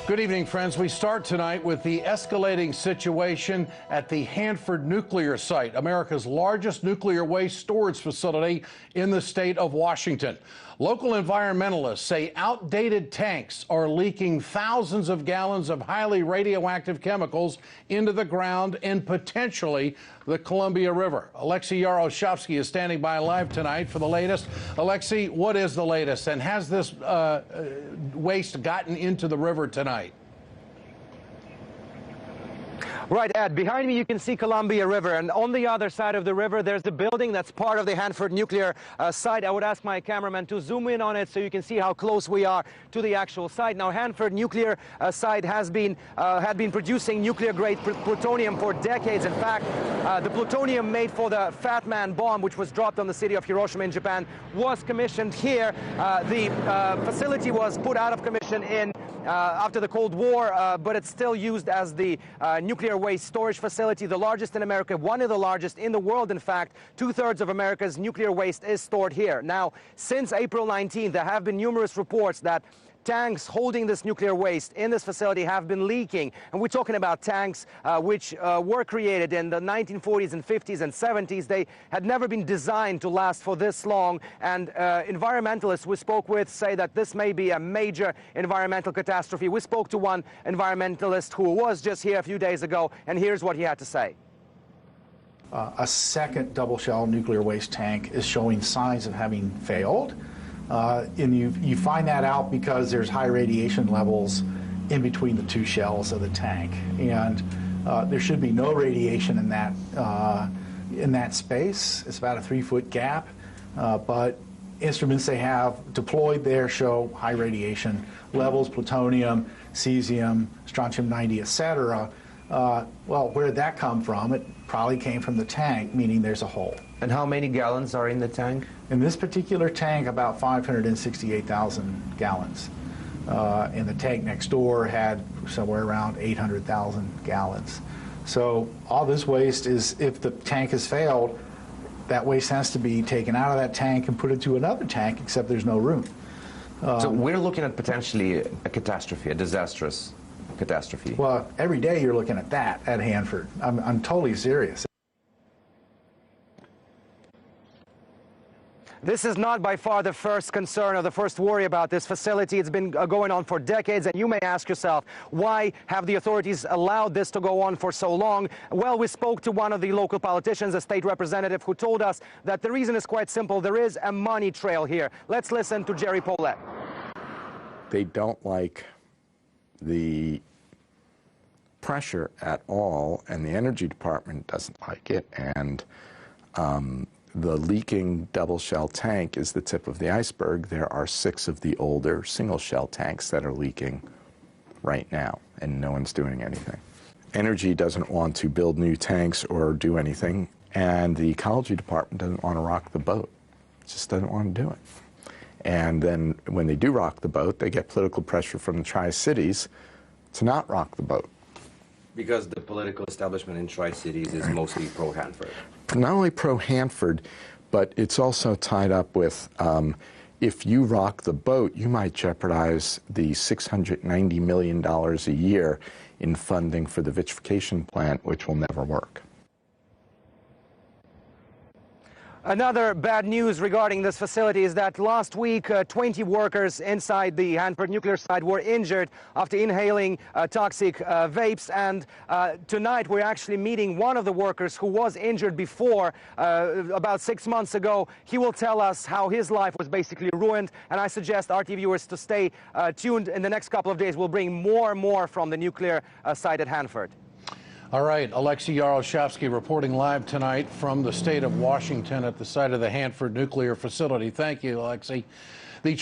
Good evening, friends. We start tonight with the escalating situation at the Hanford nuclear site, America's largest nuclear waste storage facility in the state of Washington. Local environmentalists say outdated tanks are leaking thousands of gallons of highly radioactive chemicals into the ground and potentially the Columbia River. Alexey Yaroshevsky is standing by live tonight for the latest. Alexey, what is the latest, and has this waste gotten into the river tonight? Right, Ed. Behind me, you can see Columbia River, and on the other side of the river, there's the building that's part of the Hanford nuclear site. I would ask my cameraman to zoom in on it so you can see how close we are to the actual site. Now, Hanford nuclear site had been producing nuclear-grade plutonium for decades. In fact, the plutonium made for the Fat Man bomb, which was dropped on the city of Hiroshima in Japan, was commissioned here. The facility was put out of commission after the Cold War, but it's still used as the nuclear waste storage facility, the largest in America, one of the largest in the world. In fact, 2/3 of America's nuclear waste is stored here. Now, since April 19th, there have been numerous reports that tanks holding this nuclear waste in this facility have been leaking. And we're talking about tanks which were created in the 1940s and 50s and 70s. They had never been designed to last for this long. And environmentalists we spoke with say that this may be a major environmental catastrophe. We spoke to one environmentalist who was just here a few days ago, and here's what he had to say. A second double shell nuclear waste tank is showing signs of having failed. And you find that out because there's high radiation levels in between the two shells of the tank, and there should be no radiation in that space. It's about a 3-foot gap, but instruments they have deployed there show high radiation levels, plutonium, cesium, strontium-90, etc. Well, where did that come from? It probably came from the tank, meaning there's a hole. And how many gallons are in the tank? In this particular tank, about 568,000 gallons. And the tank next door had somewhere around 800,000 gallons. So all this waste is, if the tank has failed, that waste has to be taken out of that tank and put into another tank, except there's no room. So we're looking at potentially a catastrophe, a disastrous catastrophe. Well, every day you're looking at that at Hanford. I'm totally serious. This is not by far the first concern or the first worry about this facility. It's been going on for decades, and you may ask yourself, why have the authorities allowed this to go on for so long? Well, we spoke to one of the local politicians, a state representative, who told us that the reason is quite simple. There is a money trail here. Let's listen to Jerry Paulette. They don't like the pressure at all, and the Energy Department doesn't like it, and the leaking double shell tank is the tip of the iceberg. There are 6 of the older single shell tanks that are leaking right now, and no one's doing anything. Energy doesn't want to build new tanks or do anything, and the Ecology Department doesn't want to rock the boat. It just doesn't want to do it. And then when they do rock the boat, they get political pressure from the Tri-Cities to not rock the boat. Because the political establishment in Tri-Cities is mostly pro-Hanford. Not only pro-Hanford, but it's also tied up with, if you rock the boat, you might jeopardize the $690 million a year in funding for the vitrification plant, which will never work. Another bad news regarding this facility is that last week, 20 workers inside the Hanford nuclear site were injured after inhaling toxic vapes. And tonight, we're actually meeting one of the workers who was injured before, about 6 months ago. He will tell us how his life was basically ruined. And I suggest RT viewers to stay tuned. In the next couple of days, we'll bring more from the nuclear site at Hanford. All right, Alexey Yaroshevsky reporting live tonight from the state of Washington at the site of the Hanford nuclear facility. Thank you, Alexey.